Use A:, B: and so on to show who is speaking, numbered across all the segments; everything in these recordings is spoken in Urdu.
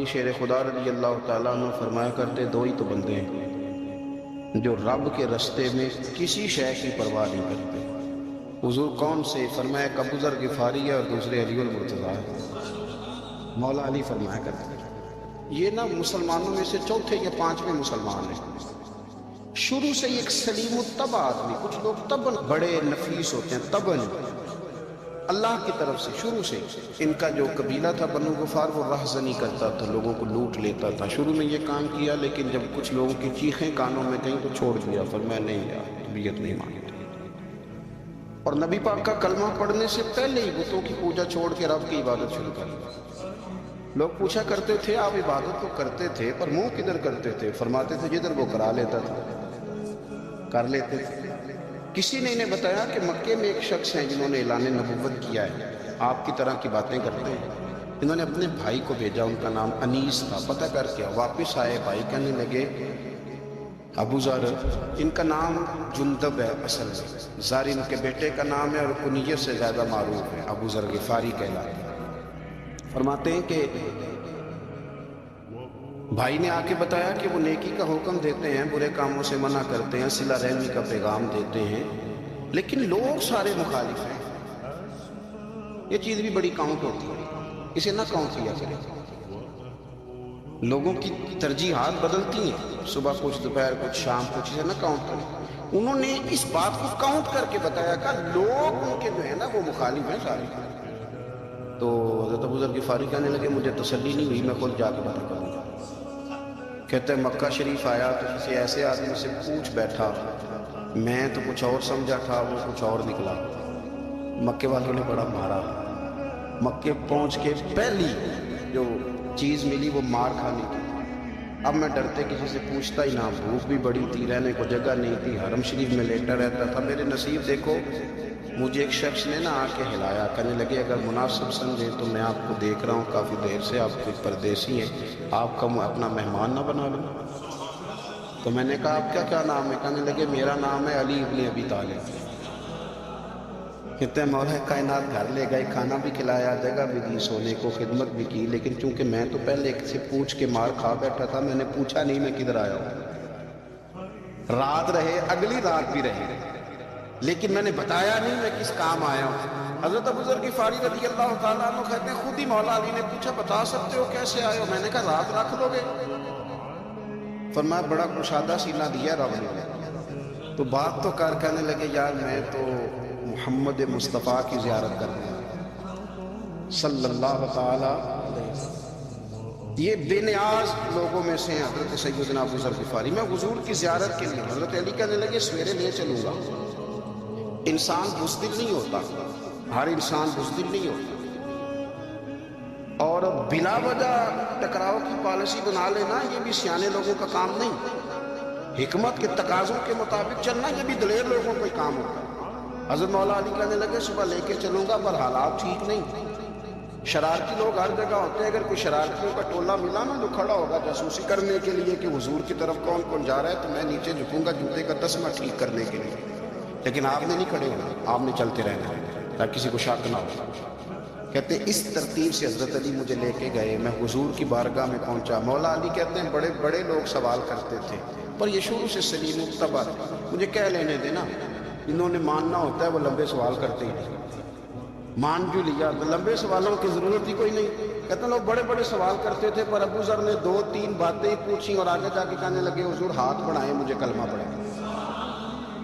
A: شیر خدا رضی اللہ تعالیٰ عنہ فرمایا کرتے دو ہی تو بندے ہیں جو رب کے رستے میں کسی شے کی پرواہ نہیں کرتے. حضور کون سے؟ فرمایا ایک ابو ذر غفاری ہے اور دوسرے علی المرتضیٰ ہے. مولا علی فرمایا کرتے یہ نا مسلمانوں میں سے چوتھے یا پانچویں مسلمان ہیں. شروع سے ایک سلیم الطبع آدمی. کچھ لوگ طبعاً بڑے نفیس ہوتے ہیں، طبعاً اللہ کی طرف سے. شروع سے ان کا جو قبیلہ تھا بنو غفار وہ رہزنی کرتا تھا، لوگوں کو لوٹ لیتا تھا. شروع میں یہ کام کیا، لیکن جب کچھ لوگوں کی چیخیں کانوں میں گئیں تو چھوڑ دیا. فرمایا نہیں یار طبیعت نہیں مانگی. اور نبی پاک کا کلمہ پڑھنے سے پہلے ہی بتوں کی پوجا چھوڑ کے رب کی عبادت شروع کر دی. لوگ پوچھا کرتے تھے آپ عبادت تو کرتے تھے پر منہ کدھر کرتے تھے؟ فرماتے تھے جدھر وہ کرا لیتا تھا کر لیتے تھے. کسی نے انہیں بتایا کہ مکے میں ایک شخص ہیں جنہوں نے اعلان نبوت کیا ہے، آپ کی طرح کی باتیں کرتے ہیں. انہوں نے اپنے بھائی کو بھیجا، ان کا نام انیس تھا. پتہ کر کے واپس آئے، بھائی کہنے لگے ابو ذر، ان کا نام جندب ہے، اصل میں ذر ان کے بیٹے کا نام ہے اور کنیت سے زیادہ معروف ہے، ابو ذر غفاری کہلاتے ہیں. فرماتے ہیں کہ بھائی نے آ کے بتایا کہ وہ نیکی کا حکم دیتے ہیں، برے کاموں سے منع کرتے ہیں، صلہ رحمی کا پیغام دیتے ہیں، لیکن لوگ سارے مخالف ہیں. یہ چیز بھی بڑی کاؤنٹ ہوتی ہے، اسے نہ کاؤنٹ کیا کرے. لوگوں کی ترجیحات بدلتی ہیں، صبح کچھ، دوپہر کچھ، شام کچھ، اسے نہ کاؤنٹ کریں. انہوں نے اس بات کو کاؤنٹ کر کے بتایا کہ لوگ ان کے جو ہے نا وہ مخالف ہیں سارے. تو حضرت ابو ذر غفاری کہنے لگے مجھے تسلی نہیں ہوئی، میں خود جا کے پتہ کروں گا. کہتے ہیں مکہ شریف آیا تو کسی ایسے آدمی سے پوچھ بیٹھا، میں تو کچھ اور سمجھا تھا، وہ کچھ اور نکلا. مکے والوں نے بڑا مارا. مکے پہنچ کے پہلی جو چیز ملی وہ مار کھانے کی. اب میں ڈرتے کسی سے پوچھتا ہی نہ، بھوک بھی بڑی تھی، رہنے کو جگہ نہیں تھی، حرم شریف میں لیٹا رہتا تھا. میرے نصیب دیکھو، مجھے ایک شخص نے نا آ کے ہلایا. کہنے لگے اگر مناسب سمجھے تو میں آپ کو دیکھ رہا ہوں کافی دیر سے، آپ کوئی پردیسی ہیں، آپ کا اپنا مہمان نہ بنا لوں. تو میں نے کہا آپ کا کیا نام ہے؟ کہنے لگے میرا نام ہے علی ابن ابی طالب. کہتے ہیں مولا کائنات گھر لے گئے، کھانا بھی کھلایا، جگہ بھی دی سونے کو، خدمت بھی کی، لیکن چونکہ میں تو پہلے ایک سے پوچھ کے مار کھا بیٹھا تھا، میں نے پوچھا نہیں میں کدھر آیا ہوں. رات رہے، اگلی رات بھی رہے، لیکن میں نے بتایا نہیں میں کس کام آیا ہوں. حضرت ابو ذر غفاری رضی اللہ تعالیٰ عنہ کہتے ہیں خود ہی مولا علی نے پوچھا بتا سکتے ہو کیسے آئے ہو؟ میں نے کہا رات رکھ لو گے. فرمایا بڑا کشادہ سینہ دیا رب نے. تو بات تو کر، کہنے لگے یار میں تو محمد مصطفیٰ کی زیارت کرنے صلی اللہ تعالی علیہ وسلم. یہ بے نیاز لوگوں میں سے ہیں حضرت سیدنا ابو ذر غفاری. میں حضور کی زیارت کے لیے. حضرت علی کہنے لگے سویرے لے چلوں گا. انسان بزدل نہیں ہوتا، ہر انسان بزدل نہیں ہوتا، اور بلا وجہ ٹکراؤ کی پالیسی بنا لینا یہ بھی سیانے لوگوں کا کام نہیں. حکمت کے تقاضوں کے مطابق چلنا یہ بھی دلیر لوگوں کا کام ہوتا ہے. حضرت مولا علی کہنے لگے صبح لے کے چلوں گا پر حالات ٹھیک نہیں. شرارتی لوگ ہر جگہ ہوتے ہیں، اگر کوئی شرارتیوں کا ٹولہ ملا نا جو کھڑا ہوگا جاسوسی کرنے کے لیے کہ حضور کی طرف کون کون جا رہا ہے، تو میں نیچے جھکوں گا جوتے کا تسمہ ٹھیک کرنے کے لیے. لیکن آپ نے نہیں کھڑے ہونا، آپ نے چلتے رہنا تاکہ کسی کو شک نہ ہو. کہتے ہیں اس ترتیب سے حضرت علی مجھے لے کے گئے. میں حضور کی بارگاہ میں پہنچا. مولا علی کہتے ہیں بڑے بڑے لوگ سوال کرتے تھے پر یہ شروع سے سلیم الطبع تھے. مجھے کہہ لینے دینا، انہوں نے ماننا ہوتا ہے وہ لمبے سوال کرتے ہی نہیں. مان جو لیا تو لمبے سوالوں کی ضرورت ہی کوئی نہیں. کہتے ہیں لوگ بڑے بڑے سوال کرتے تھے پر ابو ذر نے 2-3 باتیں پوچھی اور آگے جا کے کہنے لگے حضور ہاتھ بڑھائیں مجھے کلمہ پڑھائیں.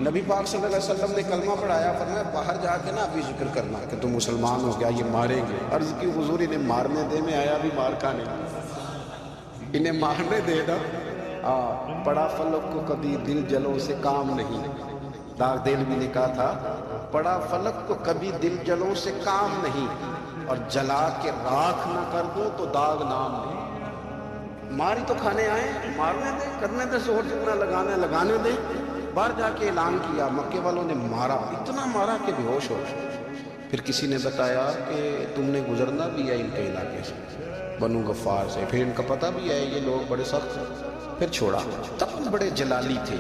A: نبی پاک صلی اللہ علیہ وسلم نے کلمہ پڑھایا. فرمایا باہر جا کے نا ابھی ذکر کرنا کہ تم مسلمان ہو گیا، یہ ماریں گے. عرض کی حضور انہیں مارنے دے، میں آیا بھی مار کھانے، انہیں مارنے دے نا. پڑا فلک کو کبھی دل جلوں سے کام نہیں. داغ دل بھی نے کہا تھا پڑا فلک کو کبھی دل جلوں سے کام نہیں، اور جلا کے راکھ نہ کر دو تو داغ نام نہیں. ماری تو کھانے آئے، مارنے دے، کرنے دے، زور جتنا لگانے دے. باہر جا کے اعلان کیا. مکے والوں نے مارا، اتنا مارا کہ بے ہوش ہو. پھر کسی نے بتایا کہ تم نے گزرنا بھی ہے ان کے علاقے سے، بنو غفار سے، پھر ان کا پتہ بھی ہے یہ لوگ بڑے سخت. پھر چھوڑا. تب بڑے جلالی تھے،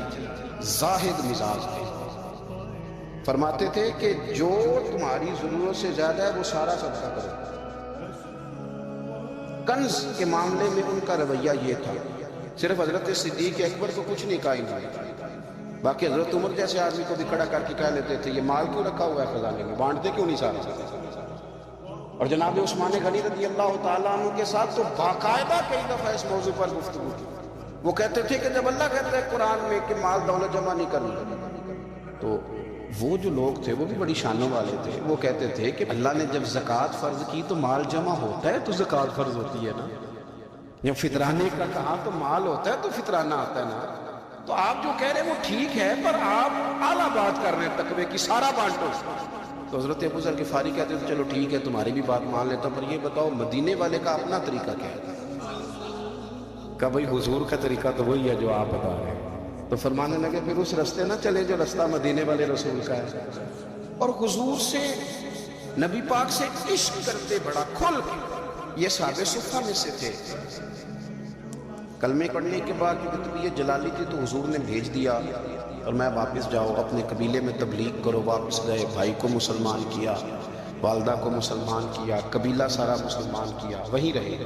A: زاہد مزاج تھے. فرماتے تھے کہ جو تمہاری ضرورت سے زیادہ ہے وہ سارا صدقہ کرو. کنز کے معاملے میں ان کا رویہ یہ تھا، صرف حضرت صدیق اکبر کو کچھ نہیں کہا انہوں نے، باقی حضرت عمر جیسے آدمی کو بھی کھڑا کر کے کہہ لیتے تھے یہ مال کیوں رکھا ہوا ہے خزانے میں، بانٹتے کیوں نہیں سارا؟ اور جناب عثمان غنی رضی اللہ تعالیٰ عنہ کے ساتھ تو باقاعدہ کئی دفعہ اس موضوع پر گفتگو کی۔ وہ کہتے تھے کہ جب اللہ کہتا ہے قرآن میں کہ مال دولت جمع نہیں کرنی، تو وہ جو لوگ تھے وہ بھی بڑی شانوں والے تھے، وہ کہتے تھے کہ اللہ نے جب زکوٰۃ فرض کی تو مال جمع ہوتا ہے تو زکوٰۃ فرض ہوتی ہے نا، جب فطرانے کا کہا تو مال ہوتا ہے تو فطرانہ آتا ہے نا۔ تو آپ جو کہہ رہے ہیں وہ ٹھیک ہے، پر آپ اعلیٰ بات کر رہے ہیں تقوی کی، سارا بانٹو۔ تو حضرت ابو ذر غفاری کہتے تھے چلو ٹھیک ہے تمہاری بھی بات مان لیتا ہوں، پر یہ بتاؤ مدینے والے کا اپنا طریقہ کیا ہے؟ کہ بھائی حضور کا طریقہ تو وہی ہے جو آپ بتا رہے ہیں۔ تو فرمانے لگے پھر اس رستے نہ چلے جو رستہ مدینے والے رسول کا ہے، اور حضور سے نبی پاک سے عشق کرتے بڑا کھل کے۔ یہ صحابہ صفہ میں سے تھے۔ کلمے پڑھنے کے بعد کیونکہ طبیعت جلالی تھی تو حضور نے بھیج دیا اور میں واپس جاؤ اپنے قبیلے میں تبلیغ کرو۔ واپس گئے، بھائی کو مسلمان کیا، والدہ کو مسلمان کیا، قبیلہ سارا مسلمان کیا، وہیں رہے۔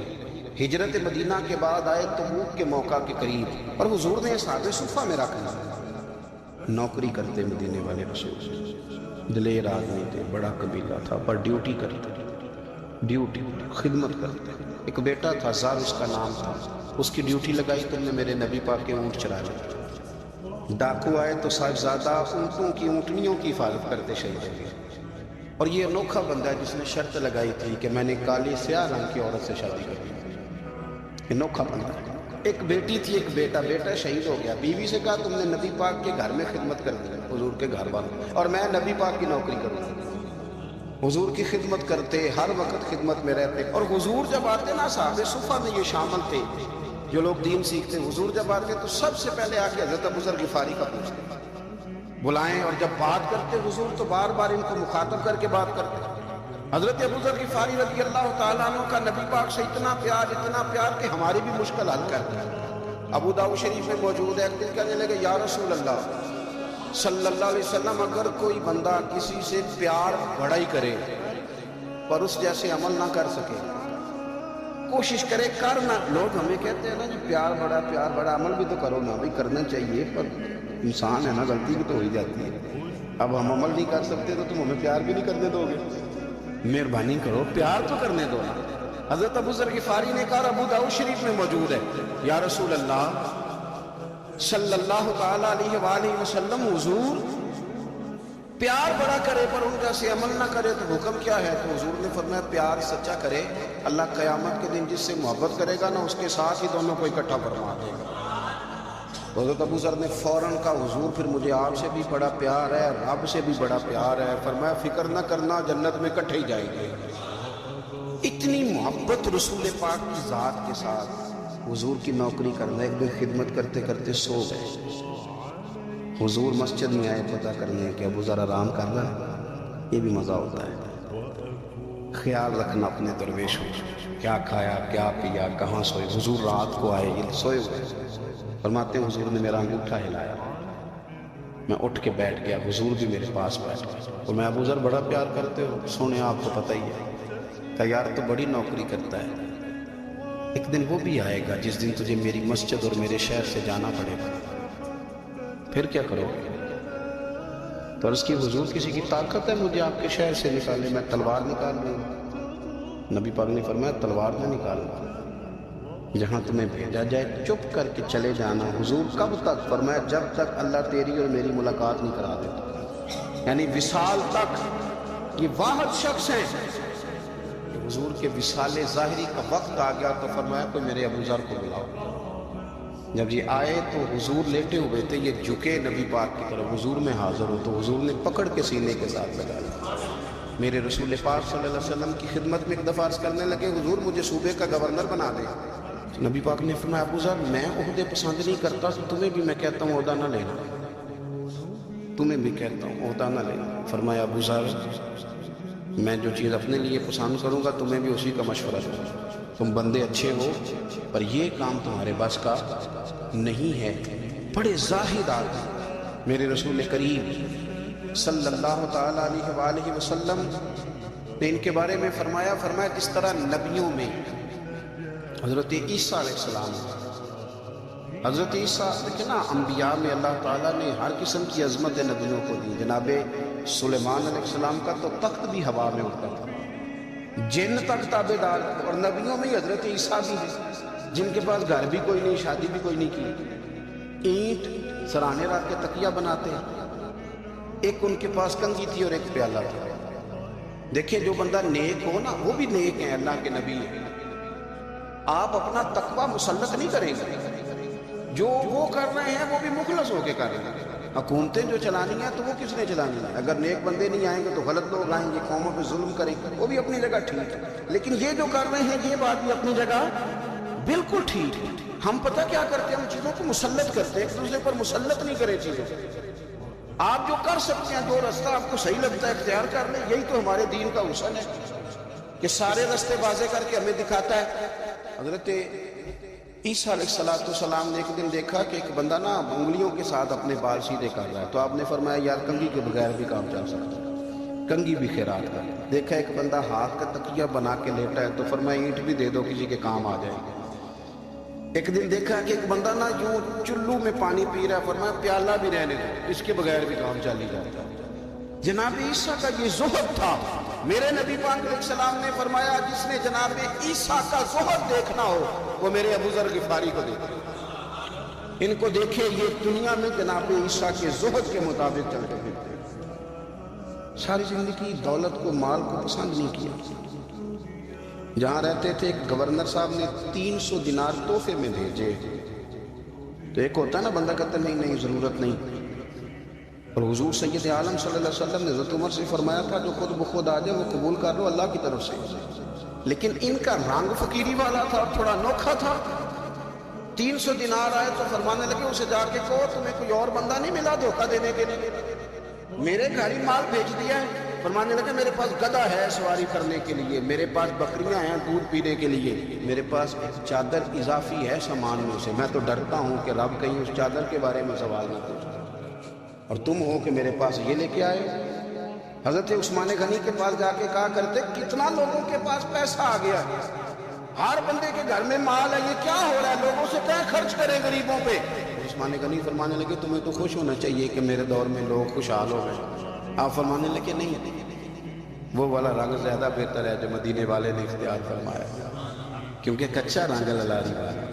A: ہجرت مدینہ کے بعد آئے تبوک کے موقع کے قریب، اور حضور نے صحابہ صفہ میں رکھنا۔ نوکری کرتے مدینے والے رسول، دلیر آدمی تھے، بڑا قبیلہ تھا، پر ڈیوٹی کرتے، ڈیوٹی خدمت کرتے۔ ایک بیٹا تھا زار اس کا نام تھا، اس کی ڈیوٹی لگائی تم نے میرے نبی پاک کے اونٹ چرا لے۔ ڈاکو آئے تو صاحبزادہ اونٹوں کی اونٹنیوں کی حفاظت کرتے شہید ہوئے۔ اور یہ انوکھا بندہ جس نے شرط لگائی تھی کہ میں نے کالی سیاہ رنگ کی عورت سے شادی کرنی، انوکھا بندہ۔ ایک بیٹی تھی، ایک بیٹا، بیٹا شہید ہو گیا، بیوی سے کہا تم نے نبی پاک کے گھر میں خدمت کر دی، حضور کے گھر والوں، اور میں نبی پاک کی نوکری کروں گا۔ حضور کی خدمت کرتے، ہر وقت خدمت میں رہتے، اور حضور جب آتے نا، صحابہ صفہ میں یہ شامل تھے جو لوگ دین سیکھتے، حضور جب آتے تو سب سے پہلے آ کے حضرت ابو ذر غفاری کا پوچھتے، بلائیں، اور جب بات کرتے حضور تو بار بار ان کو مخاطب کر کے بات کرتے۔ حضرت ابو ذر غفاری رضی اللہ تعالیٰ عنہ کا نبی پاک سے اتنا پیار کہ ہماری بھی مشکل حل کرتا ہے۔ ابو داؤد شریف میں موجود ہے، ایک دن کہنے لگے یا رسول اللہ صلی اللہ علیہ وسلم، اگر کوئی بندہ کسی سے پیار بڑا ہی کرے پر اس جیسے عمل نہ کر سکے، کوشش کرے کرنا، لوگ ہمیں کہتے ہیں نا جی پیار بڑا عمل بھی تو کرو نا، بھی کرنا چاہیے، پر انسان ہے نا، غلطی بھی تو ہو ہی جاتی ہے۔ اب ہم عمل نہیں کر سکتے تو تم ہمیں پیار بھی نہیں کرنے دو گے، مہربانی کرو پیار تو کرنے دو۔ حضرت ابو ذر غفاری نے کہا، ابو داؤد شریف میں موجود ہے، یا رسول اللہ صلی اللہ تعالیٰ علیہ وآلہ وسلم، حضور پیار بڑا کرے پر ان کا سے عمل نہ کرے تو حکم کیا ہے؟ تو حضور نے فرمایا پیار سچا کرے، اللہ قیامت کے دن جس سے محبت کرے گا نا اس کے ساتھ ہی دونوں کو اکٹھا فرما دے گا۔ حضرت ابو ذر نے فوراً کہا، حضور پھر مجھے آپ سے بھی بڑا پیار ہے، رب سے بھی بڑا پیار ہے۔ فرمایا فکر نہ کرنا، جنت میں اکٹھے ہی جائیں گے۔ اتنی محبت رسول پاک کی ذات کے ساتھ حضور کی نوکری کرنا۔ ایک دن خدمت کرتے کرتے سو گئے، حضور مسجد میں آئے پتہ کرنے کہ ابو ذر آرام کر رہا ہے۔ یہ بھی مزہ ہوتا ہے، خیال رکھنا اپنے درویشوں، کیا کھایا کیا پیا کہاں سوئے۔ حضور رات کو آئے، یہ سوئے ہوئے، فرماتے ہیں حضور نے میرا انگوٹھا ہلایا، میں اٹھ کے بیٹھ گیا، حضور بھی میرے پاس بیٹھ گئے، اور میں ابو ذر بڑا پیار کرتے ہو؟ سونے آپ کو پتہ ہی ہے کہ یار تو بڑی نوکری کرتا ہے، ایک دن وہ بھی آئے گا جس دن تجھے میری مسجد اور میرے شہر سے جانا پڑے گا، پھر کیا کرو گے؟ تو عرض کی حضور کسی کی طاقت ہے مجھے آپ کے شہر سے نکالے؟ میں تلوار نکال لوں گا۔ نبی پاک نے فرمایا تلوار نہ نکالنا، جہاں تمہیں بھیجا جائے چپ کر کے چلے جانا۔ حضور کب تک؟ فرمایا جب تک اللہ تیری اور میری ملاقات نہیں کرا دیتا، یعنی وصال تک۔ یہ واحد شخص ہیں کہ حضور کے وصال ظاہری کا وقت آ گیا تو فرمایا کوئی میرے ابو ذر کو بلاؤ۔ جب یہ آئے تو حضور لیٹے ہوئے تھے، یہ جھکے نبی پاک کی طرف، حضور میں حاضر ہو تو حضور نے پکڑ کے سینے کے ساتھ لگا لیا۔ میرے رسول پاک صلی اللہ علیہ وسلم کی خدمت میں ایک دفعہ عرض کرنے لگے، حضور مجھے صوبے کا گورنر بنا دے۔ نبی پاک نے فرمایا ابو ذر میں عہدے پسند نہیں کرتا، تو تمہیں بھی میں کہتا ہوں عہدہ نہ لینا، تمہیں بھی کہتا ہوں عہدہ نہ لینا۔ فرمایا ابو ذر میں جو چیز اپنے لیے پسند کروں گا تمہیں بھی اسی کا مشورہ دوں گا، تم بندے اچھے ہو پر یہ کام تمہارے بس کا نہیں ہے۔ بڑے زاہد آدمی میرے رسول کریم صلی اللہ تعالیٰ علیہ وآلہ وسلم نے ان کے بارے میں فرمایا جس طرح نبیوں میں حضرت عیسیٰ علیہ السلام. حضرت عیسیٰ دیکھیں نا، انبیاء میں اللہ تعالیٰ نے ہر قسم کی عظمت نبیوں کو دی. جناب سلیمان علیہ السلام کا تو تخت بھی ہوا میں اڑتا تھا، جن تک تابع دار. اور نبیوں میں حضرت عیسیٰ بھی ہیں جن کے پاس گھر بھی کوئی نہیں، شادی بھی کوئی نہیں کی، اینٹ سرانے رکھ کے تکیہ بناتے ہیں. ایک ان کے پاس کنگھی تھی اور ایک پیالہ تھا. دیکھیں جو بندہ نیک ہو نا، وہ بھی نیک ہیں، اللہ کے نبی ہیں. آپ اپنا تقوی مسلط نہیں کریں گے، جو وہ کر رہے ہیں وہ بھی مخلص ہو کے کر رہے ہیں. حکومتیں جو چلانی ہیں تو وہ کس نے چلانی ہے؟ اگر نیک بندے نہیں آئیں گے تو غلط لوگ آئیں گے، قوموں پہ ظلم کریں گے. وہ بھی اپنی جگہ ٹھیک ہے، لیکن یہ جو کر رہے ہیں یہ بات بھی اپنی جگہ بالکل ٹھیک ہے. ہم پتہ کیا کرتے ہیں؟ ہم چیزوں کو مسلط کرتے ہیں، ایک دوسرے پر مسلط نہیں کریں چیزوں. آپ جو کر سکتے ہیں، جو رستہ آپ کو صحیح لگتا ہے اختیار کر لیں. یہی تو ہمارے دین کا حسن ہے کہ سارے رستے واضح کر کے ہمیں دکھاتا ہے. حضرت عیسیٰ علیہ السلام نے ایک دن دیکھا کہ ایک بندہ نا انگلیوں کے ساتھ اپنے بال سیدھے کر رہا ہے. تو آپ نے فرمایا یار کنگھی کے بغیر بھی کام چل سکتا ہے، کنگھی بھی خیرات کر. دیکھا ایک بندہ ہاتھ کا تکیہ بنا کے لیٹا ہے، تو فرمایا اینٹ بھی دے دو، کسی کے کام آ جائے گا. ایک دن دیکھا کہ ایک بندہ نا یوں چلو میں پانی پی رہا ہے، فرمایا پیالہ بھی رہنے دو، اس کے بغیر بھی کام چل ہی جاتا ہے. جناب عیسیٰ کا یہ زہد تھا. میرے نبی پاک علیہ السلام نے فرمایا جس نے جناب عیسیٰ کا زہد دیکھنا ہو وہ میرے ابو ذر غفاری کو دیکھے. ان کو دیکھے، یہ دنیا میں جناب عیسیٰ کے زہد کے مطابق چلتے پھرتے. ساری زندگی دولت کو، مال کو پسند نہیں کیا. جہاں رہتے تھے ایک گورنر صاحب نے 300 دینار تحفے میں بھیجے. تو ایک ہوتا ہے نا بندہ کہتا نہیں نہیں ضرورت نہیں. اور حضور سید عالم صلی اللہ علیہ وسلم نے حضرت عمر سے فرمایا تھا جو خود بخود آ جائے وہ قبول کر لو اللہ کی طرف سے. لیکن ان کا رنگ فقیری والا تھا اور تھوڑا انوکھا تھا. 300 دینار آئے تو فرمانے لگے اسے جا کے کہو تمہیں کوئی اور بندہ نہیں ملا دھوکہ دینے کے لیے؟ میرے گھر ہی مال بھیج دیا ہے. فرمانے لگے میرے پاس گدھا ہے سواری کرنے کے لیے، میرے پاس بکریاں ہیں دودھ پینے کے لیے، میرے پاس ایک چادر اضافی ہے سامان میں سے. میں تو ڈرتا ہوں کہ رب کہیں اس چادر کے بارے میں سوال نہ پوچھے، اور تم ہو کہ میرے پاس یہ لے کے آئے. حضرت عثمان غنی کے پاس جا کے کہا کرتے کتنا لوگوں کے پاس پیسہ آ گیا، ہر بندے کے گھر میں مال ہے، یہ کیا ہو رہا ہے؟ لوگوں سے کیا خرچ کریں غریبوں پہ؟ عثمان غنی فرمانے لگے تمہیں تو خوش ہونا چاہیے کہ میرے دور میں لوگ خوشحال ہو گئے. آپ فرمانے لگے نہیں، وہ والا رنگ زیادہ بہتر ہے جو مدینے والے نے اختیار فرمایا، کیونکہ کچا رنگ للاری والا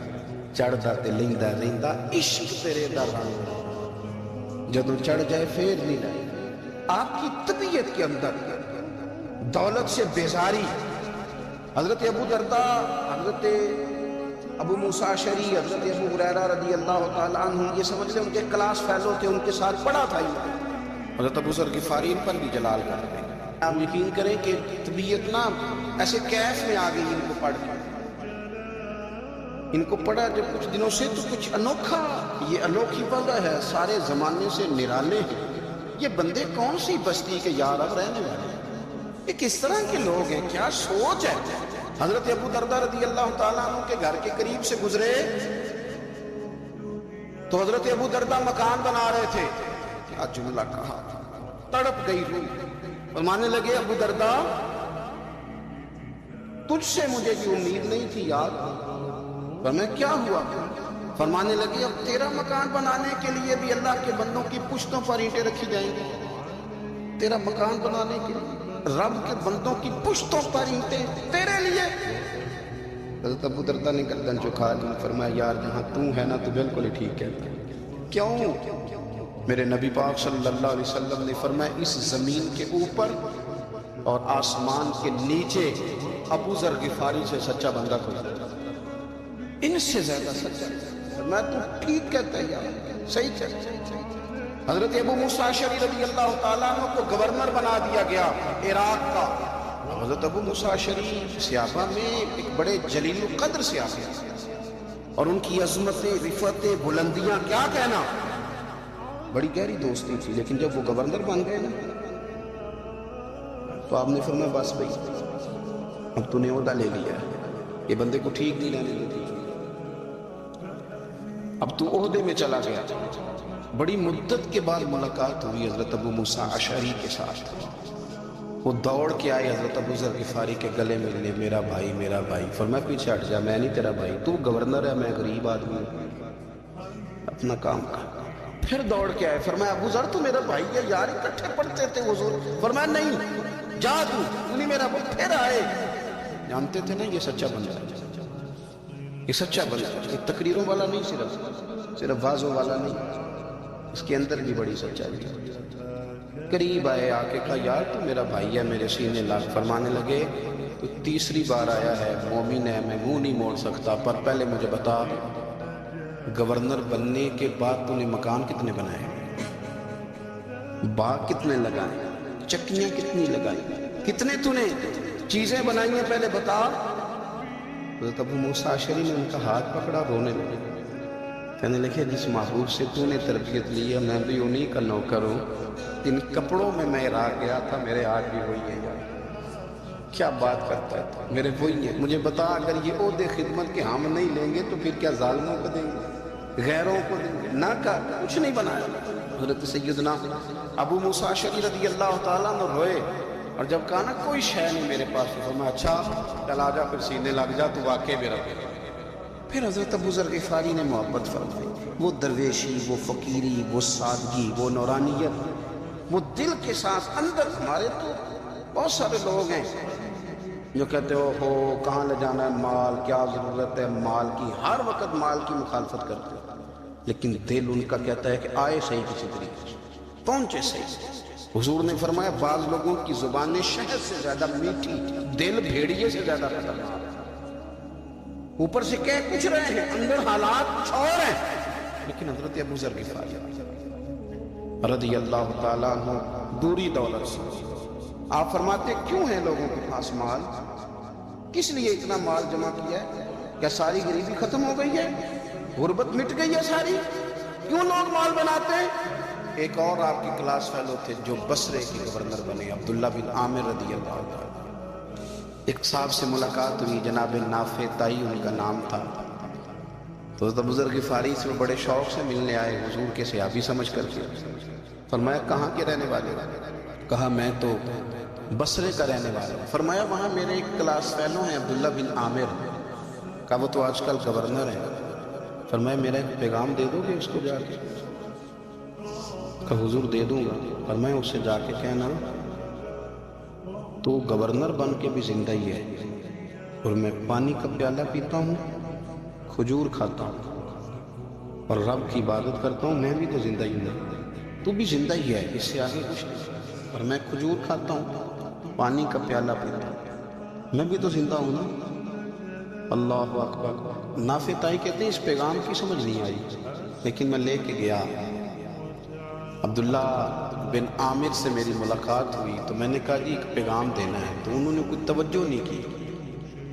A: چڑھدا تے لیندا رہندا عشق تیرے دا رنگ جدوں چڑھ جائے پھر نہیں رہے. آپ کی طبیعت کے اندر دولت سے بیزاری. حضرت ابو درداء، حضرت ابو موسیٰ اشعری، حضرت ابو ہریرہ رضی اللہ تعالیٰ عنہ، یہ سمجھ لیں ان کے کلاس فیلو تھے، ان کے ساتھ پڑھا تھا. حضرت ابو ذر غفاری ان پر بھی جلال کرتے ہیں. آپ یقین کریں کہ طبیعت نا ایسے کیف میں آ گئی ان کو پڑھ کے. ان کو پڑھا جب کچھ دنوں سے تو کچھ انوکھا، یہ انوکھی وجہ ہے، سارے زمانے سے نرالے ہیں. یہ بندے کون سی بستی کے یار اب رہنے والے ہیں؟ یہ کس طرح کے لوگ ہیں؟ کیا سوچ ہے؟ حضرت ابو درداء رضی اللہ تعالیٰ عنہ کے گھر کے قریب سے گزرے تو حضرت ابو درداء مکان بنا رہے تھے. کیا جملہ کہا، تڑپ گئی روح. فرمانے لگے ابو درداء تجھ سے مجھے یہ امید نہیں تھی یار. فرمایا کیا ہوا؟ فرمانے لگے اب تیرا مکان بنانے کے لیے بھی اللہ کے بندوں کی پشتوں پر اینٹیں رکھی جائیں گی. تیرا مکان بنانے کے لیے رب کے بندوں کی پشتوں پر اینٹیں تیرے لیے. حضرت ابو درداء نے گردن جھکا لی. فرمایا یار جہاں تو ہے نا تو بالکل ہی ٹھیک کہتا ہے. کیوں؟ میرے نبی پاک صلی اللہ علیہ وسلم نے فرمایا اس زمین کے اوپر اور آسمان کے نیچے ابو ذر غفاری سے سچا بندہ کوئی نہیں، ان سے زیادہ سچا. میں تو ٹھیک کہتا ہے یار، صحیح کہتا ہے. حضرت ابو موسیٰ اشعری رضی اللہ تعالیٰ عنہ کو گورنر بنا دیا گیا عراق کا. حضرت ابو موسیٰ اشعری صحابہ میں ایک بڑے جلیل القدر صحابی اور ان کی عظمتیں، رفتیں، بلندیاں کیا کہنا، بڑی گہری دوستی تھی. لیکن جب وہ گورنر بن گئے نا تو آپ نے فرمایا بس بھائی اب تو نے عہدہ لے لیا ہے، یہ بندے کو ٹھیک نہیں رہنے دیتی، اب تو عہدے میں چلا گیا. بڑی مدت کے بعد ملاقات ہوئی حضرت ابو موسیٰ اشعری کے ساتھ. وہ دوڑ کے آئے حضرت ابو ذر غفاری کے گلے ملنے، میرا بھائی میرا بھائی۔ فرمایا پیچھے ہٹ جا، میں نہیں تیرا بھائی، تو گورنر ہے، میں غریب آدمی ہوں، اپنا کام کر۔ پھر دوڑ کے آئے، فرمایا ابو ذر تو میرا بھائی ہے یار، اکٹھے پڑھتے تھے حضور۔ فرمایا نہیں، جا تو نہیں میرا بھائی۔ پھر آئے، جانتے تھے نا یہ سچا بندہ ہے، یہ سچا بندہ ہے، یہ تقریروں والا نہیں، صرف وعظوں والا نہیں، اس کے اندر بھی بڑی سچائی ہے۔ قریب آئے، آ کے کہا یار تو میرا بھائی ہے، میرے سینے لگ۔ فرمانے لگے تو تیسری بار آیا ہے، مومن ہے، میں منہ نہیں موڑ سکتا، پر پہلے مجھے بتا گورنر بننے کے بعد تو نے مکان کتنے بنائے، باغ کتنے لگائے، چکیاں کتنی لگائی، کتنے تو نے چیزیں بنائی ہیں، پہلے بتا۔ حضرت ابو موسیٰ اشعری نے ان کا ہاتھ پکڑا، رونے لگے، کہنے لگے جس محبوب سے تو نے تربیت لی ہے میں بھی انہی کا نوکر ہوں، ان کپڑوں میں میں عراق گیا تھا، میرے ہاتھ بھی وہی ہے یار، کیا بات کرتا ہے، میرے وہی ہے، مجھے بتا اگر یہ عہدے خدمت کے ہم نہیں لیں گے تو پھر کیا ظالموں کو دیں گے، غیروں کو دیں گے، نہ کا کچھ نہیں بنایا۔ حضرت سیدنا ابو موسیٰ اشعری رضی اللہ تعالیٰ عنہ روئے، اور جب کہا نا کوئی شے نہیں میرے پاس، فرمایا اچھا چل آ جا، پھر سینے لگ جا، تو واقعی میرا۔ پھر حضرت ابو ذر غفاری نے محبت فرمائی، وہ درویشی، وہ فقیری، وہ سادگی، وہ نورانیت، وہ دل کے ساتھ اندر۔ ہمارے تو بہت سارے لوگ ہیں جو کہتے ہو کہاں لے جانا ہے مال، کیا ضرورت ہے مال کی، ہر وقت مال کی مخالفت کرتے ہیں، لیکن دل ان کا کہتا ہے کہ آئے صحیح کسی طریقے سے، پہنچے صحیح۔ حضور نے فرمایا بعض لوگوں کی زبانیں شہد سے زیادہ میٹھی، دل بھیڑیے سے زیادہ خطرناک، اوپر سے کہہ کچھ رہے ہیں اندر حالات اور ہیں۔ لیکن حضرت ابو ذر غفاری رضی اللہ تعالیٰ عنہ دوری دولت سے، آپ فرماتے کیوں ہے لوگوں کے پاس مال، کس لیے اتنا مال جمع کیا ہے، کیا ساری غریبی ختم ہو گئی ہے، غربت مٹ گئی ہے ساری، کیوں لوگ مال بناتے ہیں؟ ایک اور آپ کی کلاس فیلو تھے جو بصرے کے گورنر بنے، عبداللہ بن عامر رضی اللہ تعالیٰ۔ ایک صاحب سے ملاقات ہوئی، جناب نافع تائی ان کا نام تھا، تو حضرت ابو ذر غفاری سے وہ بڑے شوق سے ملنے آئے، حضور کے صحابی سمجھ کر کے۔ فرمایا کہاں کے رہنے والے؟ کہا میں تو بصرے کا رہنے والا ہوں۔ فرمایا وہاں میرے ایک کلاس فیلو ہیں عبداللہ بن عامر، کہا وہ تو آج کل گورنر ہیں۔ فرمایا میرا ایک پیغام دے دو گے اس کو جا کے؟ کہا حضور دے دوں گا۔ فرمایا اس سے جا کے کہنا تو گورنر بن کے بھی زندہ ہی ہے، اور میں پانی کا پیالہ پیتا ہوں، کھجور کھاتا ہوں اور رب کی عبادت کرتا ہوں، میں بھی تو زندہ ہی ہوں، تو بھی زندہ ہی ہے، اس سے آگے کچھ نہیں۔ اور میں کھجور کھاتا ہوں، پانی کا پیالہ پیتا ہوں، میں بھی تو زندہ ہوں نا۔ اللہ اکبر۔ نافع تائی کہتے ہیں اس پیغام کی سمجھ نہیں آئی، لیکن میں لے کے گیا، عبداللہ بن عامر سے میری ملاقات ہوئی تو میں نے کہا جی ایک پیغام دینا ہے، تو انہوں نے کوئی توجہ نہیں کی۔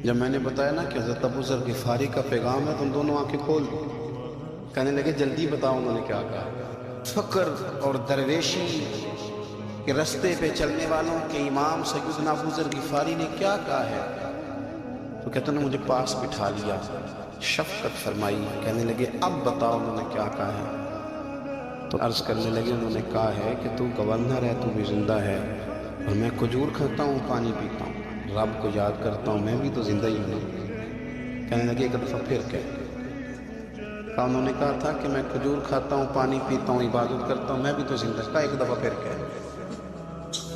A: جب میں نے بتایا نا کہ حضرت ابو ذر غفاری کا پیغام ہے تو ان دونوں آنکھیں کھول دی، کہنے لگے جلدی بتاؤ انہوں نے کیا کہا۔ فقر اور درویشی کے رستے پہ چلنے والوں کے امام سیدنا ابو ذر غفاری نے کیا کہا ہے؟ تو کہتے ہیں مجھے پاس بٹھا لیا، شفقت فرمائی، کہنے لگے اب بتاؤ انہوں نے کیا کہا ہے؟ تو عرض کرنے لگے انہوں نے کہا ہے کہ تو گورنر ہے، تو بھی زندہ ہے، اور میں کھجور کھاتا ہوں، پانی پیتا ہوں، رب کو یاد کرتا ہوں، میں بھی تو زندہ ہی ہوں۔ کہنے لگے ایک دفعہ پھر کہا انہوں نے کہا تھا کہ میں کھجور کھاتا ہوں، پانی پیتا ہوں، عبادت کرتا ہوں، میں بھی تو زندہ۔ کہا ایک دفعہ پھر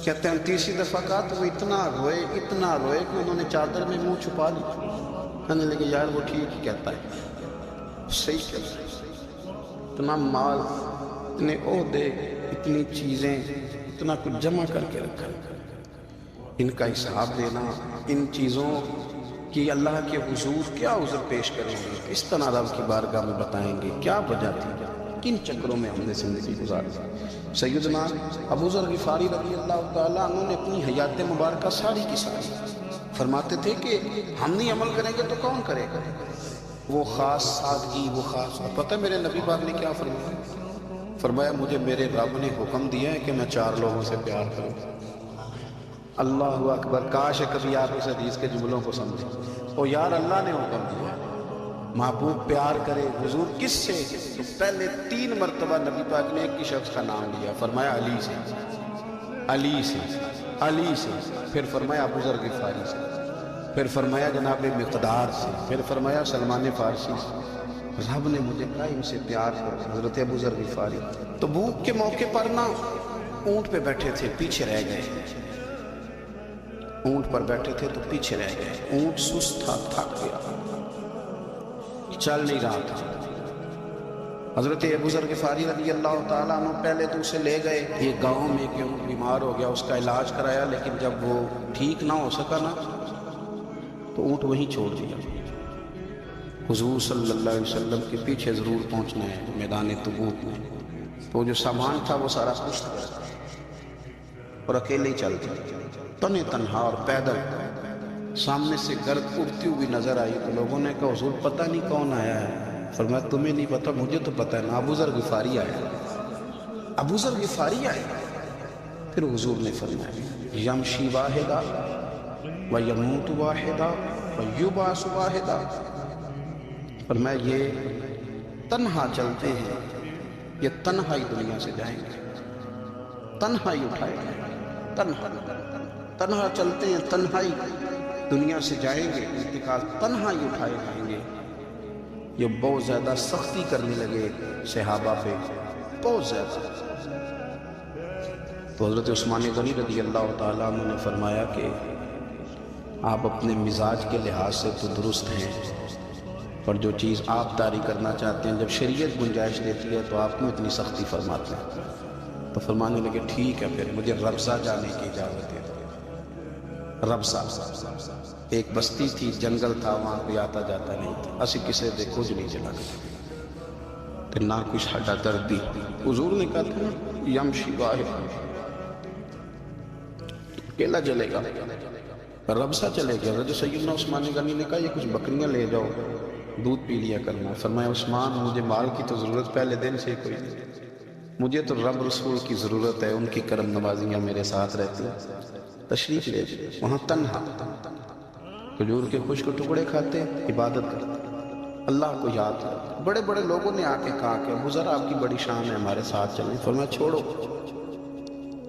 A: کہتے ہیں تیسری دفعہ کہا تو وہ اتنا روئے کہ انہوں نے چادر میں منہ چھپا لی۔ کہنے لگے یار وہ ٹھیک ہی کہتا ہے، صحیح کہتا ہے، اتنا مال، اتنے عہدے، اتنی چیزیں، اتنا کچھ جمع کر کے رکھا، ان کا حساب دینا، ان چیزوں کی اللہ کے حضور کیا عذر پیش کریں گے، کس طرح رب کی بارگاہ میں بتائیں گے کیا وجہ تھی، کن چکروں میں ہم نے زندگی گزاری۔ سیدنا ابو ذر غفاری رضی اللہ تعالیٰ عنہ نے اپنی حیات مبارکہ ساری کی ساری فرماتے تھے کہ ہم نہیں عمل کریں گے تو کون کرے گا، وہ خاص سادگی، وہ خاص۔ اور پتہ میرے نبی پاک نے کیا فرمایا؟ فرمایا مجھے میرے رب نے حکم دیا ہے کہ میں 4 لوگوں سے پیار کروں۔ اللہ اکبر، کاش کبھی آپ اس حدیث کے جملوں کو سمجھیں۔ او یار اللہ نے حکم دیا ہے محبوب پیار کرے، حضور کس سے؟ تو پہلے 3 مرتبہ نبی پاک نے ایک ہی شخص کا نام لیا، فرمایا علی سے، علی سے۔ علی سے، پھر فرمایا ابو ذر غفاری سے، پھر فرمایا جناب مقدار سے، پھر فرمایا سلمان فارسی سے۔ رب نے مجھے کہا ان سے پیار کرو، حضرت ابو ذر غفاری۔ تبوک کے موقع پر نا اونٹ پہ بیٹھے تھے، پیچھے رہ گئے، اونٹ پر بیٹھے تھے تو پیچھے رہ گئے، اونٹ سست تھا، تھک گیا، چل نہیں رہا تھا۔ حضرت ابو ذر غفاری رضی اللہ تعالیٰ عنہ پہلے تو اسے لے گئے، یہ گاؤں میں کہ اونٹ بیمار ہو گیا، اس کا علاج کرایا، لیکن جب وہ ٹھیک نہ ہو سکا نا تو اونٹ وہیں چھوڑ دیا۔ حضور صلی اللہ علیہ وسلم کے پیچھے ضرور پہنچنا ہے میدان تبوک میں، تو جو سامان تھا وہ سارا پشت کر اور اکیلے ہی چل گئے، تنے تنہا اور پیدل۔ سامنے سے گرد اڑتی ہوئی نظر آئی تو لوگوں نے کہا حضور پتہ نہیں کون آیا ہے۔ فرمایا تمہیں نہیں پتہ، مجھے تو پتہ ہے نا، ابو ذر غفاری آیا، ابو ذر غفاری آیا۔ پھر حضور نے فرمایا یمشی واحدہ ویموت واحدہ ویبعث واحدہ، فرمایا یہ تنہا چلتے ہیں، یہ تنہا ہی دنیا سے جائیں گے، تنہا ہی اٹھائے گئے، تنہا چلتے ہیں، تنہا ہی دنیا سے جائیں گے، انتقال تنہا ہی اٹھائے جائیں گے۔ یہ بہت زیادہ سختی کرنے لگے صحابہ پہ، بہت زیادہ۔ تو حضرت عثمان غنی رضی اللہ تعالیٰ عنہ نے فرمایا کہ آپ اپنے مزاج کے لحاظ سے تو درست ہیں، اور جو چیز آپ طاری کرنا چاہتے ہیں جب شریعت گنجائش دیتی ہے تو آپ کیوں اتنی سختی فرماتے ہیں؟ تو فرمانے لگے ٹھیک ہے، پھر مجھے ربضہ جانے کی اجازت ہے۔ ربضہ ایک بستی تھی، جنگل تھا، وہاں کوئی آتا جاتا نہیں تھا، اسی کسے دے کچھ نہیں چلا گیا، نہ کوئی ہڈا دردی۔ حضور نے کہا تھا یمشی واحد، اکیلا چلے گا، ربضہ چلے گیا۔ حضرت سیدنا عثمان غنی نے کہا یہ کچھ بکریاں لے جاؤ، دودھ پی لیا کرنا۔ فرمایا عثمان مجھے مال کی تو ضرورت پہلے دن سے کوئی نہیں، مجھے تو رب رسول کی ضرورت ہے، ان کی کرم نوازیاں میرے ساتھ رہتی ہیں، تشریف لے جائے۔ وہاں تنہا کھجور کے خشک ٹکڑے کھاتے، عبادت کرتے، اللہ کو یاد کرتے۔ بڑے بڑے لوگوں نے آ کے کہا کہ ابو ذر آپ کی بڑی شان ہے، ہمارے ساتھ چلیں۔ فرمایا چھوڑو،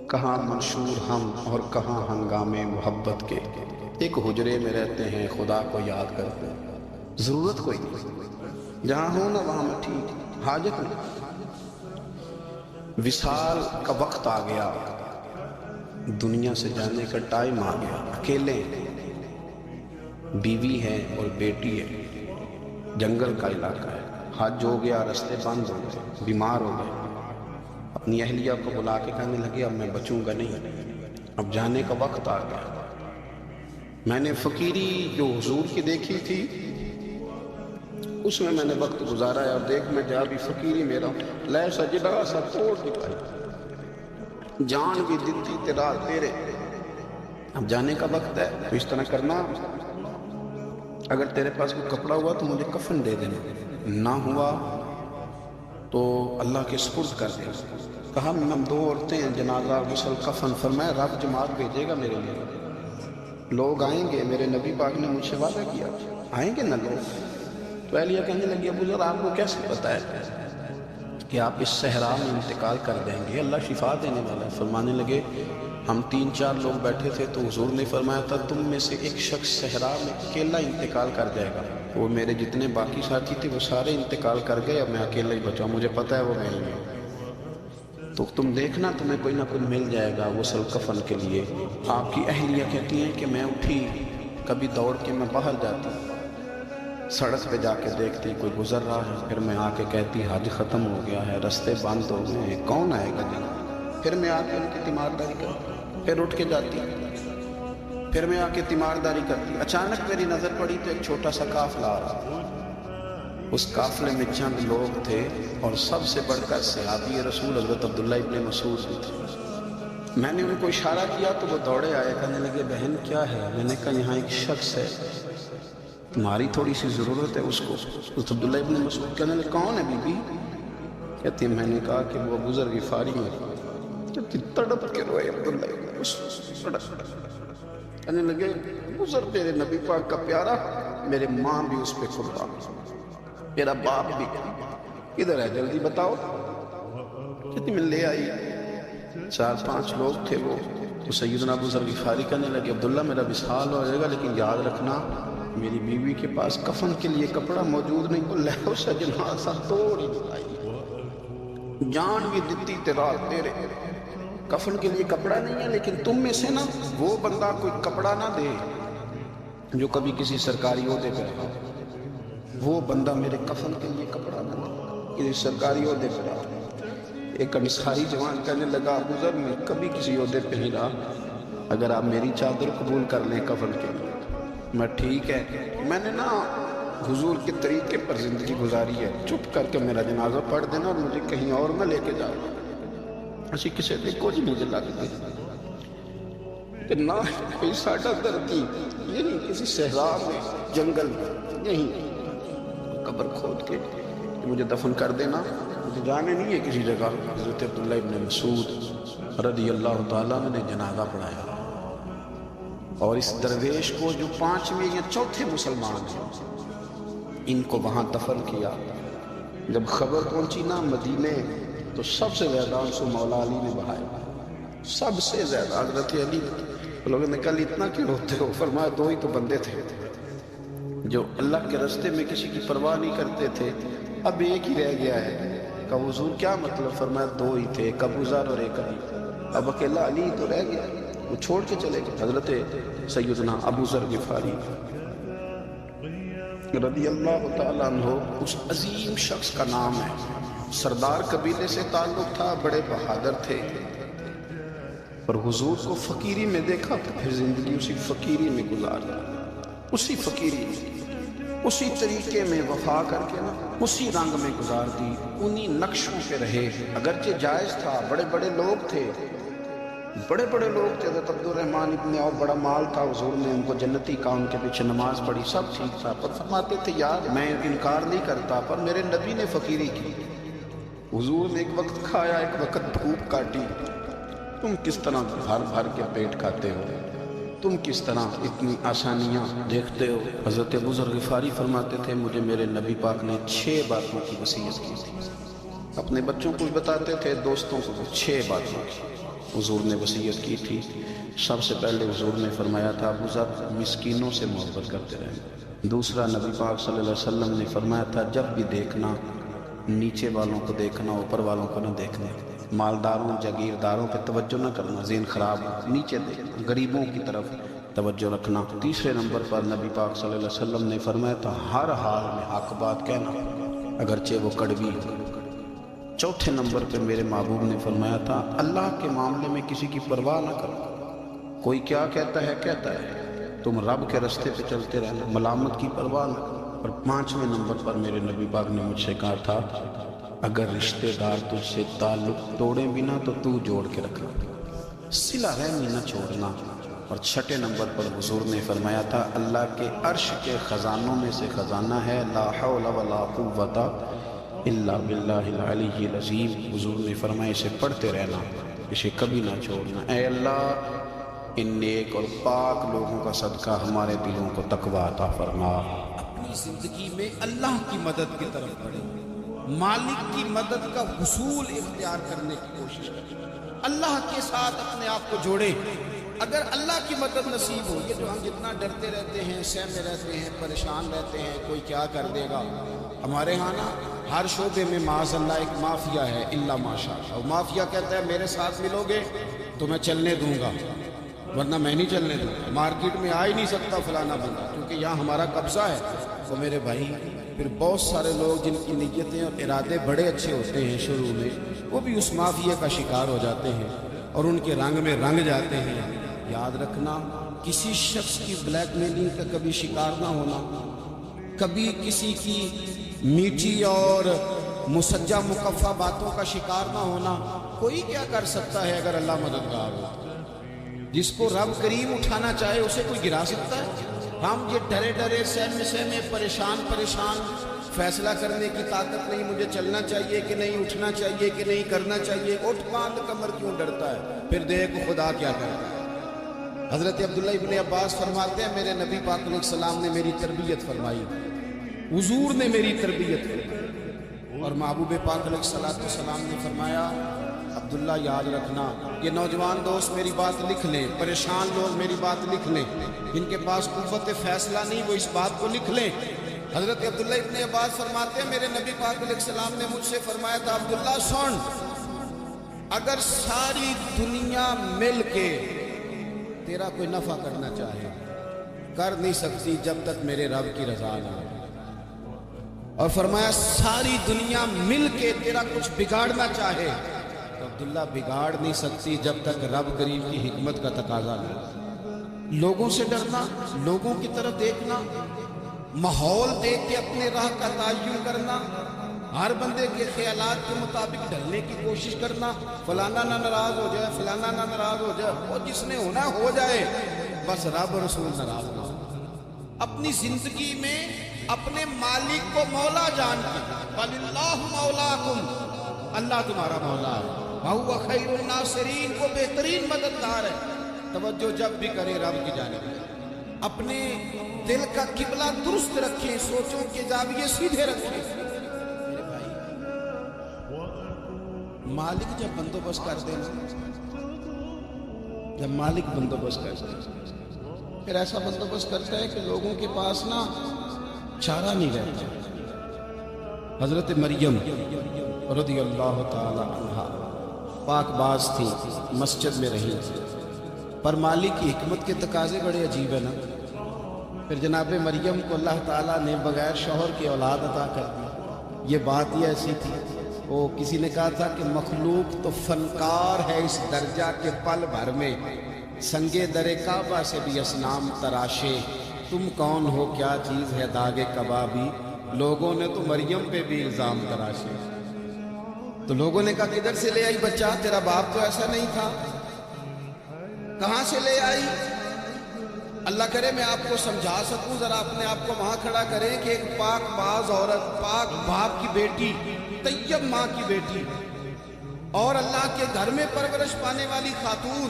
A: کہاں منشور ہم اور کہاں ہنگامے محبت کے، ایک حجرے میں رہتے ہیں، خدا کو یاد کرتے ہیں، ضرورت کوئی نہیں، جہاں ہوں نا وہاں میں ٹھیک، حاجت نہیں۔ وصال کا وقت آ گیا، دنیا سے جانے کا ٹائم آ گیا، اکیلے ہیں، بیوی ہے اور بیٹی ہے، جنگل کا علاقہ ہے، حج ہو گیا، رستے بند ہو گئے، بیمار ہو گئے۔ اپنی اہلیہ کو بلا کے کہنے لگے اب میں بچوں گا نہیں، اب جانے کا وقت آ گیا۔ میں نے فقیری جو حضور کی دیکھی تھی اس میں نے وقت گزارا ہے، اور دیکھ میں جا بھی فقیری میرا لے سجدہ سا توڑ دکھائی، جان بھی دیتی تیرا تیرے، اب جانے کا وقت ہے، تو اس طرح کرنا، اگر تیرے پاس کوئی کپڑا ہوا تو مجھے کفن دے دینا، نہ ہوا تو اللہ کے سپرد کر دے۔ کہا ہم دو عورتیں ہیں، جنازہ غسل کفن۔ فرمایا رب جماعت بھیجے گا میرے لیے، لوگ آئیں گے، میرے نبی پاک نے مجھ سے وعدہ کیا آئیں گے نہ لوگ۔ تو اہلیہ کہنے لگی ابو ذر آپ کو کیسے پتہ ہے کہ آپ اس صحرا میں انتقال کر دیں گے، اللہ شفا دینے والا ہے۔ فرمانے لگے ہم 3-4 لوگ بیٹھے تھے تو حضور نے فرمایا تھا تم میں سے ایک شخص صحرا میں اکیلا انتقال کر جائے گا، وہ میرے جتنے باقی ساتھی تھے وہ سارے انتقال کر گئے، اب میں اکیلا ہی بچا، مجھے پتہ ہے وہ میرے لیے، تو تم دیکھنا تمہیں کوئی نہ کوئی مل جائے گا غسل کفن کے لیے۔ آپ کی اہلیہ کہتی ہیں کہ میں اٹھی، کبھی دوڑ کے میں باہر جاتی، سڑک پہ جا کے دیکھتی کوئی گزر رہا ہے، پھر میں آ کے کہتی حج ختم ہو گیا ہے، رستے بند ہو گئے ہیں، کون آئے گا جی؟ پھر میں آ کے ان کی تیمارداری کرتی، پھر اٹھ کے جاتی، پھر میں آ کے تیمارداری کرتی۔ اچانک میری نظر پڑی تو ایک چھوٹا سا قافلہ آ رہا، اس قافلے میں چند لوگ تھے اور سب سے بڑھ کر صحابی رسول حضرت عبداللہ ابن مسعود بھی تھے۔ میں نے ان کو اشارہ کیا تو وہ دوڑے آئے، کہنے لگے بہن کیا ہے؟ میں نے کہا یہاں ایک شخص ہے، تمہاری تھوڑی سی ضرورت ہے اس کو۔ حضرت عبداللہ ابن مسعود کہنے لگے کون ہے بی بی؟ کہتی میں نے کہا کہ وہ ابو ذر غفاری ہے۔ کہتی تڑپ کے روئے عبداللہ ابن مسعود، کہنے لگے ابو ذر تیرے نبی پاک کا پیارا، میرے ماں بھی اس پہ قربان، میرا باپ بھی، ادھر ہے جلدی بتاؤ۔ کہتی میں لے آئی، 4-5 لوگ تھے وہ تو سیدنا ابو ذر غفاری کہنے لگے عبداللہ میرا وصال ہو جائے گا لیکن یاد رکھنا میری بیوی کے پاس کفن کے لیے کپڑا موجود نہیں، کو لہو سجنا سا توڑ ہی بتائی، جان بھی دیتی تیرا تیرے کفن کے لیے کپڑا نہیں ہے، لیکن تم میں سے نا وہ بندہ کوئی کپڑا نہ دے جو کبھی کسی سرکاری عہدے پہ رہا، وہ بندہ میرے کفن کے لیے کپڑا نہ دے کسی سرکاری عہدے پہ رہا۔ ایک انصاری جوان کہنے لگا ابو ذر میں کبھی کسی عہدے پہ نہیں رہا، اگر آپ میری چادر قبول کر لیں کفن کے لیے میں ٹھیک ہے، میں نے نا حضور کے طریقے پر زندگی گزاری ہے، چپ کر کے میرا جنازہ پڑھ دینا اور مجھے کہیں اور نہ لے کے جاؤ، اسی کسی دے کچھ نہیں لگ گئے نہ کوئی ساڈا دردی یہی کسی صحرا میں جنگل میں یہیں قبر کھود کے مجھے دفن کر دینا، مجھے جانے نہیں ہے کسی جگہ۔ حضرت عبداللہ ابن مسعود رضی اللہ تعالیٰ نے جنازہ پڑھایا اور اس درویش کو جو 5ویں یا 4تھے مسلمان ہیں ان کو وہاں دفن کیا۔ جب خبر پہنچی نا مدینے تو سب سے زیادہ آنسو مولا علی نے بہایا، سب سے زیادہ۔ حضرت علی لوگوں نے کہا اتنا کیوں روتے ہو؟ فرمایا 2 ہی تو بندے تھے جو اللہ کے راستے میں کسی کی پرواہ نہیں کرتے تھے، اب ایک ہی رہ گیا ہے۔ کہا حضور کیا مطلب؟ فرمایا 2 ہی تھے، ایک ابو ذر اور ایک علی، اب اکیلا علی تو رہ گیا، وہ چھوڑ کے چلے گئے۔ حضرت سیدنا ابو ذر غفاری رضی اللہ تعالیٰ عنہ اس عظیم شخص کا نام ہے، سردار قبیلے سے تعلق تھا، بڑے بہادر تھے، اور حضور کو فقیری میں دیکھا تو پھر زندگی اسی فقیری میں گزارا، اسی فقیری میں اسی طریقے میں وفا کر کے نا اسی رنگ میں گزار دی، انہی نقشوں پہ رہے۔ اگرچہ جائز تھا، بڑے بڑے لوگ تھے، حضرت عبدالرحمن ابن عوف بڑا مال تھا، حضور نے ان کو جنتی کہا، ان کے پیچھے نماز پڑھی، سب ٹھیک تھا، پر فرماتے تھے یار میں انکار نہیں کرتا پر میرے نبی نے فقیری کی، حضور نے ایک وقت کھایا ایک وقت دھوپ کاٹی، تم کس طرح بھر بھر کے پیٹ کھاتے ہو، تم کس طرح اتنی آسانیاں دیکھتے ہو۔ حضرت ابو ذر غفاری فرماتے تھے مجھے میرے نبی پاک نے 6 باتوں کی وصیت کی تھی، اپنے بچوں کو بھی بتاتے تھے، دوستوں کو 6 باتوں کی حضور نے وصیت کی تھی۔ سب سے پہلے حضور نے فرمایا تھا ابو ذر مسکینوں سے محبت کرتے رہے۔ دوسرا نبی پاک صلی اللہ علیہ وسلم نے فرمایا تھا جب بھی دیکھنا نیچے والوں کو دیکھنا، اوپر والوں کو نہ دیکھنا، مالداروں جاگیرداروں پہ توجہ نہ کرنا، ذہن خراب ہو، نیچے دیکھنا، غریبوں کی طرف توجہ رکھنا۔ تیسرے نمبر پر نبی پاک صلی اللہ علیہ وسلم نے فرمایا تھا ہر حال میں حق بات کہنا اگرچہ وہ کڑوی ہو۔ چوتھے نمبر پہ میرے محبوب نے فرمایا تھا اللہ کے معاملے میں کسی کی پرواہ نہ کرو، کوئی کیا کہتا ہے، تم رب کے راستے پہ چلتے رہنا، ملامت کی پرواہ نہ کرو۔ اور 5ویں نمبر پر میرے نبی پاک نے مجھ سے کہا تھا اگر رشتہ دار تجھ سے تعلق توڑیں بھی نہ تو تو جوڑ کے رکھنا، صلہ رحمی نہ چھوڑنا۔ اور 6 نمبر پر حضور نے فرمایا تھا اللہ کے عرش کے خزانوں میں سے خزانہ ہے لا حول ولا قوت الا باللہ العلی العظیم۔ حضور نے فرمایا اسے پڑھتے رہنا، اسے کبھی نہ چھوڑنا۔ اے اللہ ان نیک اور پاک لوگوں کا صدقہ ہمارے دلوں کو تقویٰ عطا فرما۔
B: اپنی زندگی میں اللہ کی مدد کی طرف بڑھے، مالک کی مدد کا حصول اختیار کرنے کی کوشش کریں، اللہ کے ساتھ اپنے آپ کو جوڑیں۔ اگر اللہ کی مدد نصیب ہو، یہ جو ہم جتنا ڈرتے رہتے ہیں، سہمے رہتے ہیں، پریشان رہتے ہیں کوئی کیا کر دے گا، ہمارے ہاں نا ہر شعبے میں معاذ اللہ ایک مافیا ہے، الا ماشاء اللہ، اور مافیا کہتا ہے میرے ساتھ ملو گے تو میں چلنے دوں گا ورنہ میں نہیں چلنے دوں گا، مارکیٹ میں آ ہی نہیں سکتا فلانا بندہ کیونکہ یہاں ہمارا قبضہ ہے۔ تو میرے بھائی پھر بہت سارے لوگ جن کی نیتیں اور ارادے بڑے اچھے ہوتے ہیں شروع میں، وہ بھی اس مافیا کا شکار ہو جاتے ہیں اور ان کے رنگ میں رنگ جاتے ہیں۔ یاد رکھنا کسی شخص کی بلیک میلنگ کا کبھی شکار نہ ہونا، کبھی کسی کی میٹھی اور مسجع مکفہ باتوں کا شکار نہ ہونا۔ کوئی کیا کر سکتا ہے اگر اللہ مددگار ہو؟ جس کو رب کریم اٹھانا چاہے اسے کوئی گرا سکتا ہے؟ ہم یہ ڈرے ڈرے سہمے پریشان فیصلہ کرنے کی طاقت نہیں، مجھے چلنا چاہیے کہ نہیں، اٹھنا چاہیے کہ نہیں، کرنا چاہیے، اٹھ باندھ کمر کیوں ڈرتا ہے؟ پھر دیکھ خدا کیا کرتا ہے۔ حضرت عبداللہ ابن عباس فرماتے ہیں میرے نبی پاک علیہ السلام نے میری تربیت فرمائی، حضور نے میری تربیت فرمائی، اور محبوب پاک علیہ السلام نے فرمایا عبداللہ یاد رکھنا، یہ نوجوان دوست میری بات لکھ لیں، پریشان لوگ میری بات لکھ لیں، جن کے پاس قوت فیصلہ نہیں وہ اس بات کو لکھ لیں۔ حضرت عبداللہ ابن عباس فرماتے ہیں میرے نبی پاک علیہ السلام نے مجھ سے فرمایا تھا، عبداللہ سن، اگر ساری دنیا مل کے تیرا کوئی نفع کرنا چاہے کر نہیں سکتی جب تک میرے رب کی رضا نہ ہو، اور فرمایا ساری دنیا مل کے تیرا کچھ بگاڑنا چاہے تو عبداللہ بگاڑ نہیں سکتی جب تک رب کریم کی حکمت کا تقاضا نہ ہو۔ لوگوں سے ڈرنا، لوگوں کی طرف دیکھنا، ماحول دیکھ کے اپنے راہ کا تعین کرنا، ہر بندے کے خیالات کے مطابق ڈھلنے کی کوشش کرنا، فلانا نہ ناراض ہو جائے، فلانا نہ ناراض ہو جائے، وہ جس نے ہونا ہو جائے، بس رب اور رسول ناراض ہو۔ اپنی زندگی میں اپنے مالک کو مولا جان کے، وَلِلَّهُ مَوْلَاكُمْ، اللہ تمہارا مولا ہے، وَهُوَ خَيْرُ النَّاصِرِينَ، وہ بہترین مددگار ہے۔ توجہ جب بھی کرے رب کی جانب، اپنے دل کا قبلہ درست رکھیں، سوچوں کے زاویے سیدھے رکھیں۔ میرے بھائی، مالک جب بندوبست کر دے، جب مالک بندوبست کر دے، پھر ایسا بندوبست کرتا ہے کہ لوگوں کے پاس نا چارہ نہیں رہتا۔ حضرت مریم رضی اللہ تعالی عنہا پاک باز تھی، مسجد میں رہی تھی، پر مالک کی حکمت کے تقاضے بڑے عجیب ہیں نا۔ پھر جناب مریم کو اللہ تعالیٰ نے بغیر شوہر کی اولاد عطا کر دی۔ یہ بات ہی ایسی تھی، وہ کسی نے کہا تھا کہ مخلوق تو فنکار ہے اس درجہ کے پل بھر میں سنگے در کعبہ سے بھی اصنام تراشے، تم کون ہو کیا چیز ہے داغ کبابی، لوگوں نے تو مریم پہ بھی الزام تراشے۔ تو لوگوں نے کہا کدھر سے لے آئی بچہ، تیرا باپ تو ایسا نہیں تھا، کہاں سے لے آئی؟ اللہ کرے میں آپ کو سمجھا سکوں، ذرا اپنے آپ کو وہاں کھڑا کریں کہ ایک پاک باز عورت، پاک باپ کی بیٹی، طیب ماں کی بیٹی، اور اللہ کے گھر میں پرورش پانے والی خاتون،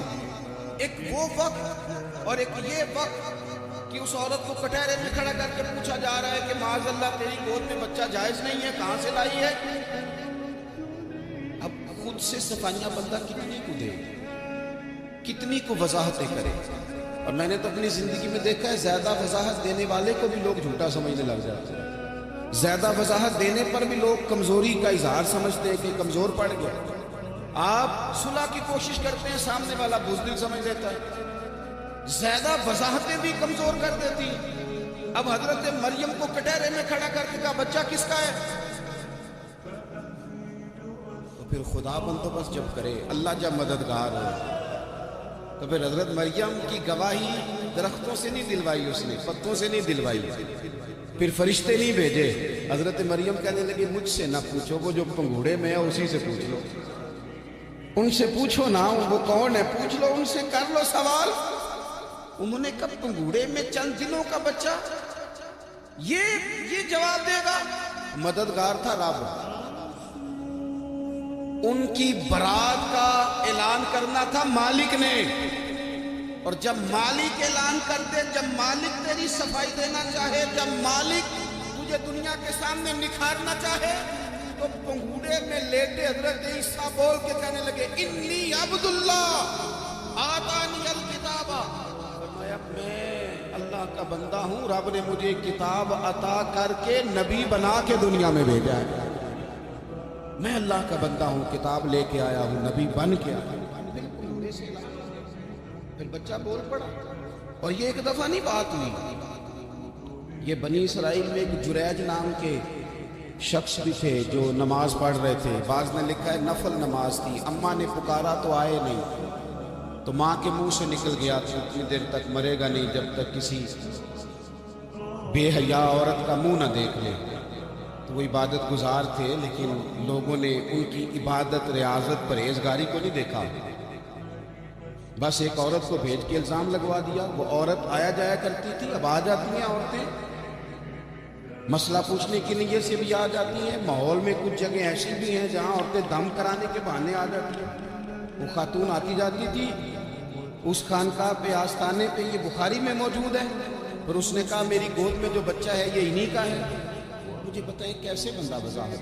B: ایک وہ وقت اور ایک یہ وقت کہ اس عورت کو کٹہرے میں کھڑا کر کے پوچھا جا رہا ہے کہ معاذ اللہ تیری گود میں بچہ جائز نہیں ہے، کہاں سے لائی ہے؟ اب خود سے صفائیاں بندہ کتنی کو دے، کتنی کو وضاحتیں کرے۔ اور میں نے تو اپنی زندگی میں دیکھا ہے زیادہ وضاحت دینے والے کو بھی لوگ جھوٹا سمجھنے لگ جاتے ہیں، زیادہ وضاحت دینے پر بھی لوگ کمزوری کا اظہار سمجھتے ہیں کہ کمزور پڑ گیا۔ آپ صلح کی کوشش کرتے ہیں، سامنے والا بزدل سمجھ لیتا ہے، زیادہ وضاحتیں بھی کمزور کر دیتی ہیں۔ اب حضرت مریم کو کٹہرے میں کھڑا کر کے کہا بچہ کس کا ہے؟ تو پھر خدا بندوبست جب کرے، اللہ جب مددگار ہو، تو پھر حضرت مریم کی گواہی درختوں سے نہیں دلوائی، اس نے پتوں سے نہیں دلوائی، پھر فرشتے نہیں بھیجے۔ حضرت مریم کہنے لگی مجھ سے نہ پوچھو، وہ جو پنگوڑے میں ہے اسی سے پوچھ لو، ان سے پوچھو نا وہ کون ہے، پوچھ لو ان سے، کر لو سوال۔ انہوں نے کہا پنگوڑے میں چند دنوں کا بچہ، یہ جواب دے گا؟ مددگار تھا رب، ان کی برات کا اعلان کرنا تھا مالک نے، اور جب مالک اعلان کر دے، جب مالک تیری صفائی دینا چاہے، جب مالک تجھے دنیا کے سامنے نکھارنا چاہے، تو پنگوڑے میں لیٹے حضرت عیسیٰ بول کے کہنے لگے انی عبداللہ آتانی الکتاب، فرمایا میں اللہ کا بندہ ہوں، رب نے مجھے کتاب عطا کر کے نبی بنا کے دنیا میں بھیجا ہے، میں اللہ کا بندہ ہوں، کتاب لے کے آیا ہوں، نبی بن کے آیا ہوں۔ پھر بچہ بول پڑا، اور یہ ایک دفعہ نہیں بات ہوئی، یہ بنی اسرائیل میں ایک جریج نام کے شخص بھی تھے جو نماز پڑھ رہے تھے، بعض نے لکھا ہے نفل نماز تھی، اماں نے پکارا تو آئے نہیں، تو ماں کے منہ سے نکل گیا تو اتنی دیر تک مرے گا نہیں جب تک کسی بے حیا عورت کا منہ نہ دیکھ لے۔ تو وہ عبادت گزار تھے، لیکن لوگوں نے ان کی عبادت، ریاضت، پرہیزگاری کو نہیں دیکھا، بس ایک عورت کو بھیج کے الزام لگوا دیا۔ وہ عورت آیا جایا کرتی تھی، اب آ جاتی ہیں عورتیں، مسئلہ پوچھنے کی نیت سے بھی آ جاتی ہیں، ماحول میں کچھ جگہ ایسی بھی ہیں جہاں عورتیں دم کرانے کے بہانے آ جاتی ہیں۔ وہ خاتون آتی جاتی تھی اس خانقاہ پہ، آستانے پہ، یہ بخاری میں موجود ہے، اور اس نے کہا میری گود میں جو بچہ ہے یہ انہی کا ہے۔ مجھے بتائیں کیسے بندہ وضاحت،